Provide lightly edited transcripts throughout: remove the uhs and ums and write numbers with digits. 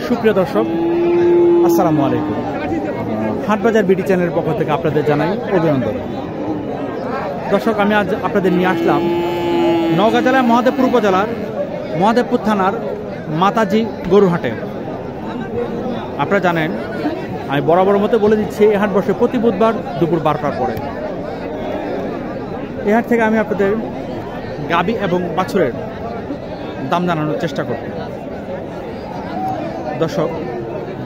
সুপ্রিয় দর্শক, আসসালামু আলাইকুম। হাটবাজার বিডি চ্যানেলের পক্ষ থেকে আপনাদের জানাই অভিনন্দন। দর্শক, আমি আজ আপনাদের নিয়ে আসলাম নওগাঁ জেলার মহাদেবপুর উপজেলার মহাদেবপুর থানার মাতাজি গরুহাটে। আপনারা জানেন, আমি বরাবর মতো বলে দিচ্ছি, এই হাট বসে প্রতি বুধবার দুপুর 12টার পরে। এই হাট থেকে আমি আপনাদের গাবি এবং বাছুরের দাম জানানোর চেষ্টা করব। দর্শক,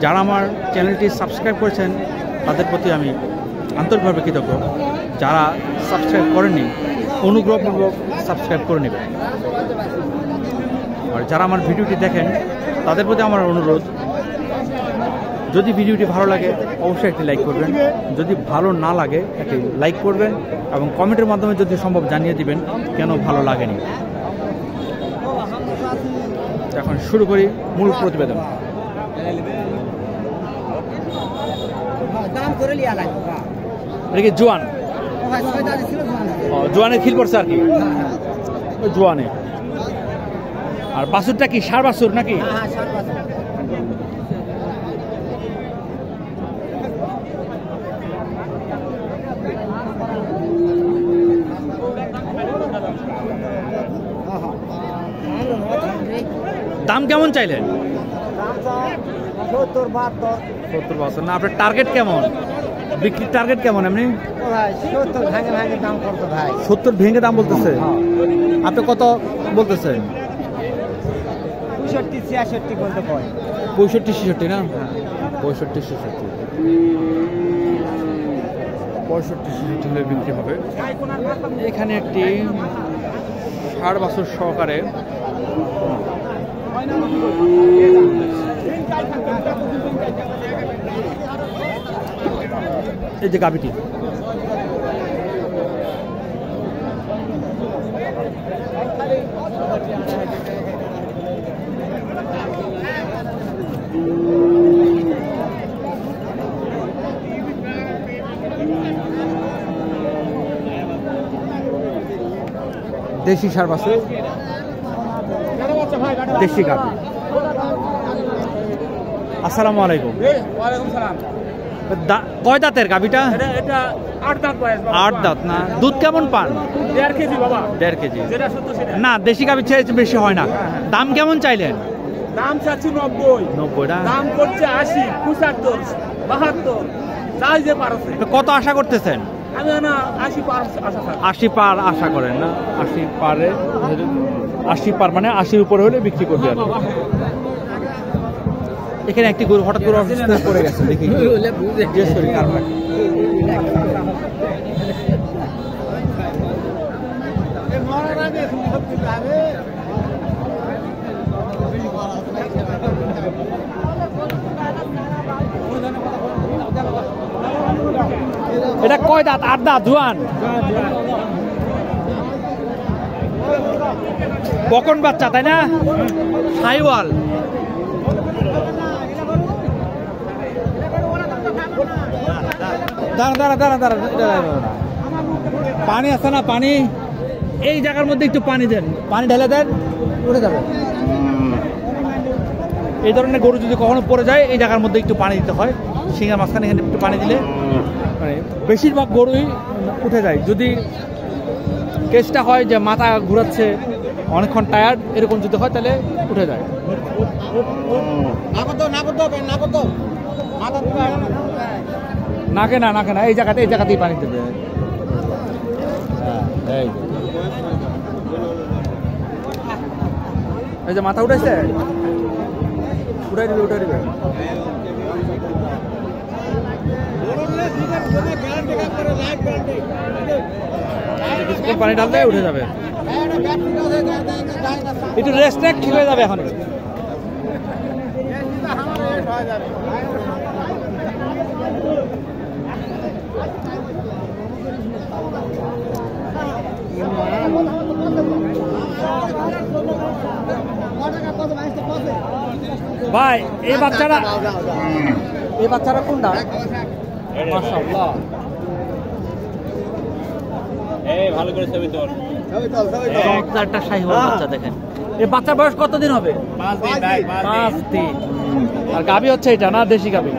যারা আমার চ্যানেলটি সাবস্ক্রাইব করেছেন তাদের প্রতি আমি আন্তরিকভাবে কৃতজ্ঞ। যারা সাবস্ক্রাইব করেননি, অনুগ্রহপূর্বক সাবস্ক্রাইব করে নেবেন। আর যারা আমার ভিডিওটি দেখেন তাদের প্রতি আমার অনুরোধ, যদি ভিডিওটি ভালো লাগে অবশ্যই একটি লাইক করবেন, যদি ভালো না লাগে একটি লাইক করবেন এবং কমেন্টের মাধ্যমে যদি সম্ভব জানিয়ে দিবেন কেন ভালো লাগেনি। এখন শুরু করি মূল প্রতিবেদন। এটা কি জোয়ান? জোয়ানের খিল পড়ছে আর কি, জোয়ানে। আর বাছুরটা কি ষাঁড় বাছুর নাকি? দাম কেমন চাইলেন? 70-72 না। আপনার টার্গেট কেমন, বিক্রির টার্গেট কেমন? এমনি 70 ভেঙে দাম বলতেছে। আপনি কত বলতেছেন? 65-66 না? 65-66 হলে বিক্রি হবে। এখানে একটি ষাঁড় বাছুর সহকারে এই যে গাভীটি, দেশি ষাঁড় বাছুর, দেশি গাভী। আসসালামু আলাইকুম। কয় দাঁতের গাভীটা? 8 দাঁত না? দুধ কেমন পান? 1.5 কেজি বাবা। 1.5 কেজি না? দেশি গাভীর চেয়ে বেশি হয় না। দাম কেমন চাইলেন? দাম চাচ্ছি 90 টাকা, দাম করছে 80, 75, 72, যাই যে পারছে। কত আশা করতেছেন? আমি না 80 পার আশা করি। 80 পার আশা করেন না? 80 পারে, 80 পার মানে 80-র উপরে হলে বিক্রি করবে। এখানে একটি গরু হঠাৎ করে অসুস্থ হয়ে পড়ে গেছে, দেখি জিজ্ঞেস করি কার ভাই। এটা কয় দাঁত? 8 দাঁত, জোয়ান। বকন বাচ্চা তাই না? সাইওয়াল। দাঁড়া, পানি আছে না? পানি এই জায়গার মধ্যে একটু পানি দেন, পানি ঢেলে দেন, উঠে যাবে। এই ধরনের গরু যদি কখনো পড়ে যায় এই জায়গার মধ্যে একটু পানি দিতে হয়। শিঙার মাঝখানে এখানে একটু পানি দিলে মানে বেশিরভাগ গরুই উঠে যায়। যদি কেসটা হয় যে মাথা ঘুরাচ্ছে, অনেকক্ষণ টায়ার্ড, এরকম যদি হয় তাহলে উঠে যায়। নাকে না, এই জায়গাতেই পানি দেবে। এই যে মাথা উঠেছে, উঠাই দিবে। কিছুক্ষণ পানি ঢাললে উঠে যাবে। একটু রেস্ট ঠিক হয়ে যাবে। এখন ভাই এই বাচ্চারা কোনটা? মাশাআল্লাহ, এই ভালো করে ছবি তোল। একটা শাহিওয়াল বাচ্চা দেখেন, এই বাচ্চার বয়স কতদিন হবে? 5 দিন। আর গাভী হচ্ছে এটা না, দেশি গাভী?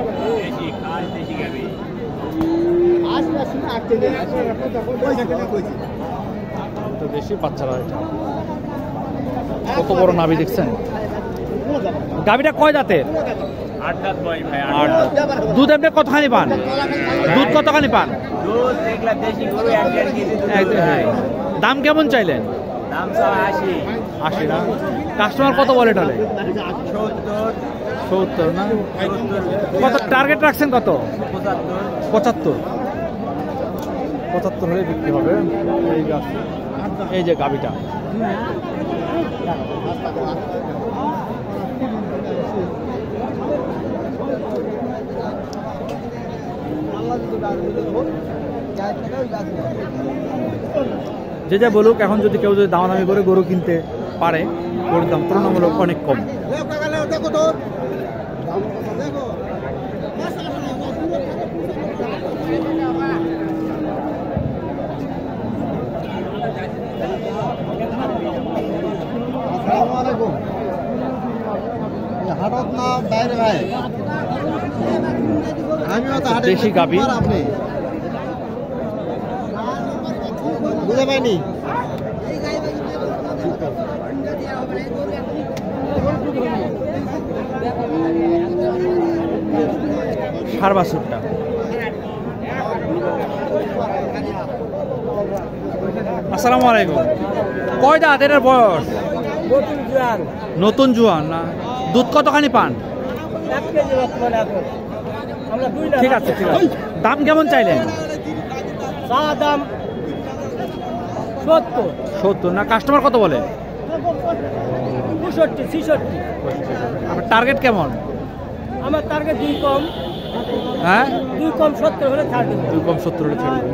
তো দেশি বাচ্চারা এটা। কত বড় নাভি দেখছেন? গাভীটা কয় দাঁতের? 8 দাঁত ভাই। 8 দাঁত। দুধ এমনি কতখানি পান? দুধ কতখানি পান? দুধ এগুলা দেশি গরু 1.5 কেজি দুধ। দাম কেমন চাইলেন? দাম 80। 80 না? কাস্টমার কত বলে টালে? 70 না? কত টার্গেট রাখছেন? কত? 75। 75 হলে বিক্রি হবে। এই যে গাভীটা, যে যা বলুক, এখন যদি কেউ যদি দামাদামি করে গরু কিনতে পারে, গরুর দাম তুলনামূলক অনেক কম। দেশি গাভী, বুঝে পাইনি। ষাঁড় বাছুরটা। আসসালামু আলাইকুম। কয় দাঁত এটার বয়স? নতুন জোয়ান না? দুধ কতখানি পান? 1 কেজি বর্তমানে এখন। আমরা 2 লাখ। ঠিক আছে, ঠিক আছে। দাম কেমন চাইলেন? চা দাম 70। 70 না? কাস্টমার কত বলে? 65 66। আপনার টার্গেট কেমন? আমার টার্গেট 2 কম। হ্যাঁ, 2 কম 70 হলে ছাড় দেব। 2 কম 70 হলে ছাড়বেন।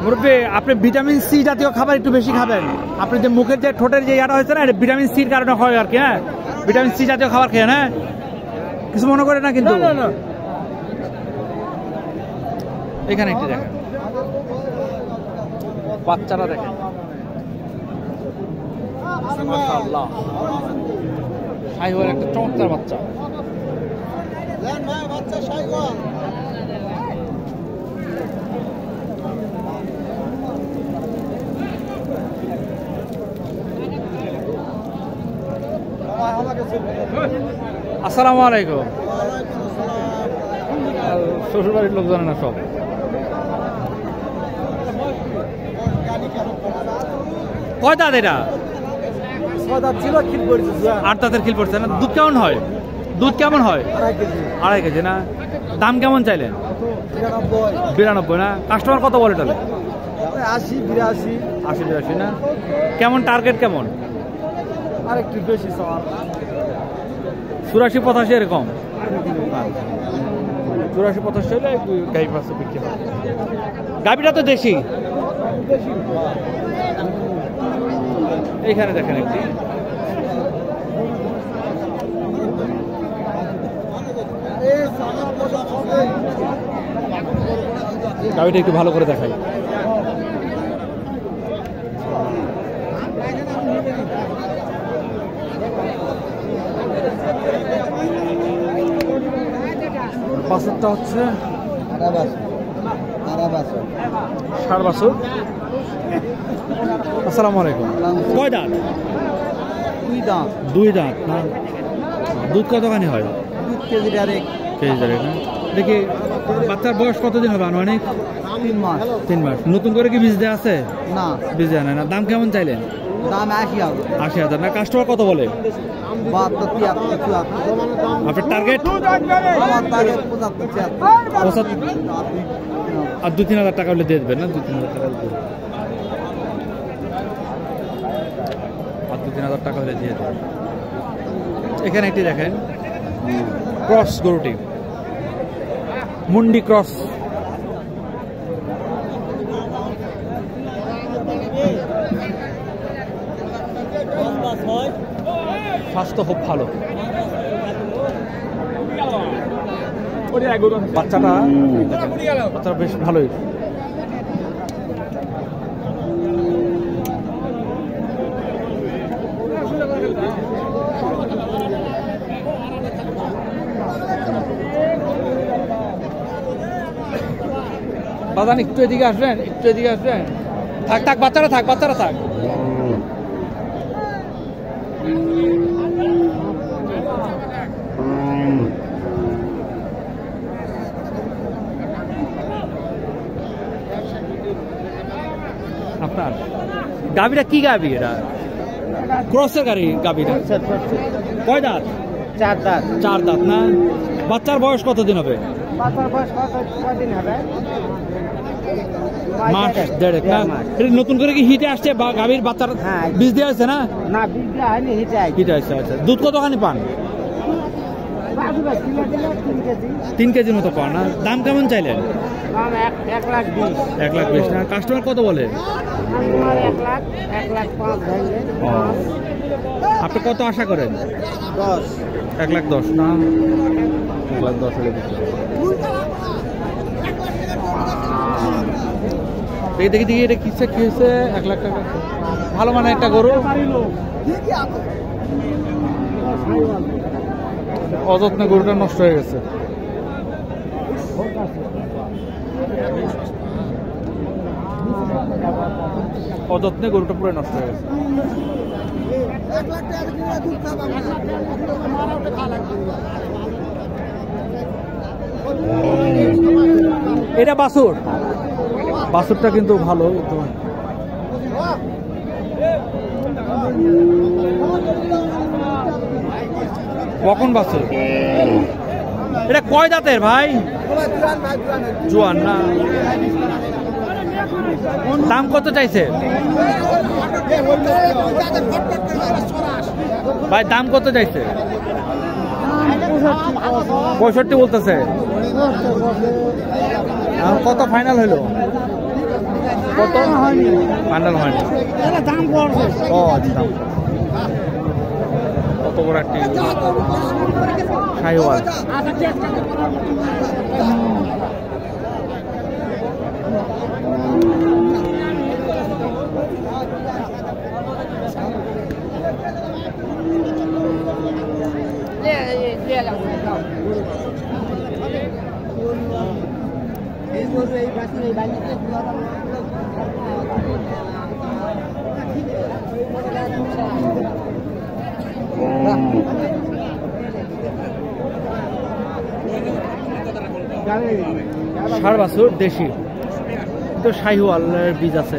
মুরব্বী, আপনি ভিটামিন সি জাতীয় খাবার একটু বেশি খাবেন। আপনি যে মুখের যে ঠোঁটের যে ইয়াটা হয়েছে না, এটা ভিটামিন সির কারণে হয় আর কি। হ্যাঁ, ভিটামিন সি জাতীয় খাবার খেয়ে, হ্যাঁ, কিছু মনে করে না কিন্তু। না না, এখানে একটু দেখেন, বাচ্চারা দেখেন, মাশাআল্লাহ, শাহিওয়াল একটা চমৎকার বাচ্চা। বাচ্চা শাইওয়াল। আসসালামু আলাইকুম। শ্বশুর বাড়ির লোক জানে না সব। কয় দাঁত এটা? 6 দাঁত ছিল, খিল পড়েছে। 8 দাঁতের খিল পড়ছে না? দুধ কেমন হয়? দুধ কেমন হয়? 2.5 কেজি। 2.5 কেজি না? দাম কেমন চাইলেন? 92 না? কাস্টমার কত বলে তাহলে? 80 82। 80 82 না? কেমন টার্গেট কেমন? আর একটু বেশি সওয়াল। 84 85 এরকম? 84 85 হলে গাই পাঁচশো বিক্রি হয়। গাভিটা তো দেশি। এইখানে দেখেন একটি গাভিটা একটু ভালো করে দেখাই। বাছুরটা হচ্ছে ষাঁড় বাছুর। আসসালামু আলাইকুম। কয় দাঁত? 2 দাঁত। 2 দাঁত না? দুধ কতখানি হয়? 2 কেজি ডাইরেক্ট। কেজি ধরে না? দেখি বাচ্চার বয়স কতদিন হবে আনুমানিক? 3 মাস। 3 মাস। নতুন করে কি বীজ দেওয়া আছে? না, বীজ দেওয়া নাই না? দাম কেমন চাইলেন? দাম 80,000। 80,000 না? কাস্টমার কত বলে? 72 73 আপনার টার্গেট? আমার টার্গেট 75 76। আর 2-3 হাজার টাকা হলে দিয়ে দেবেন না? 2-3 হাজার টাকা দিয়ে, আর 2-3 হাজার টাকা হলে দিয়ে দেবেন। এখানে একটি দেখেন ক্রস গরুটি, মুন্ডি ক্রস। স্বাস্থ্য খুব ভালো। বাচ্চাটা বেশ ভালোই। বাজান একটু এদিকে আসবেন, একটু এদিকে আসবেন। থাক থাক, বাচ্চারা থাক, বাচ্চারা থাক। আপনার গাবিটা কি গাবি? এটা ক্রসের গাড়ি গাবিটা। কয় দাঁত? 4 দাঁত। 4 দাঁত না? বাচ্চার বয়স কতদিন হবে? বাচ্চার বয়স কতদিন হবে? মাস দেড়েক না? এটা নতুন করে কি হিটে আসছে বা গাভীর বাচ্চার বীজ দেওয়া আছে না? না, বীজ দেওয়া হয়নি, হিটে আসছে। আচ্ছা, দুধ কতখানি পান? 3 কেজির মতো পান না? দাম কেমন চাইলেন? 1,20,000। 1,20,000 না? কাস্টমার কত বলে? 1,00,000 আপনি কত আশা করেন? 10। 1,10,000 না? 1,10,000 হলে বিক্রি হবে। দেখি দেখি এটা কিসে কি হয়েছে? 1,00,000 টাকা। ভালো মানে একটা গরু, অযত্নে গরুটা নষ্ট হয়ে গেছে। অযত্নে গরুটা পুরো নষ্ট হয়ে গেছে। এটা বাছুর, বাছুরটা কিন্তু ভালো। কখন বাছুর? এটা কয় দাঁতের ভাই? জোয়ান না? দাম কত চাইছে ভাই? দাম কত চাইছে? 65 বলতেছে। কত ফাইনাল হইলো? কত ফাইনাল হয়নি? ও আচ্ছা, কত বড় একটি শাহিওয়াল। ষাঁড় বাছুর দেশি, তো শাহিওয়ালের বীজ আছে।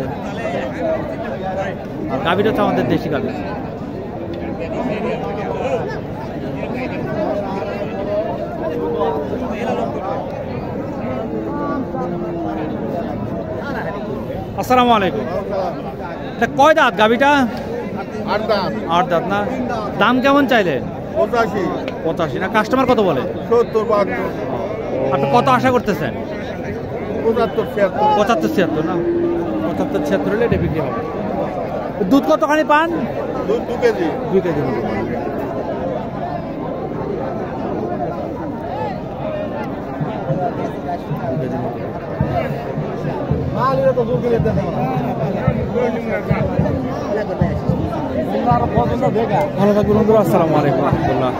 আর গাভীটা হচ্ছে আমাদের দেশি গাভী। আসসালামু আলাইকুম। কয় দাঁত গাভীটা? 8 দাঁত। 8 দাঁত না? দাম কেমন চাইলে? 85 না? কাস্টমার কত বলে? 70-72। আপনি কত আশা করতেছেন? 75-76। 75-76 না? 75-76 হলে এটা বিক্রি হবে। দুধ কতখানি পান? দুধ 2 কেজি। 2 কেজি মতো। ভালো থাকবেন বন্ধুরা। আসসালামু আলাইকুম রহমতুল্লাহ।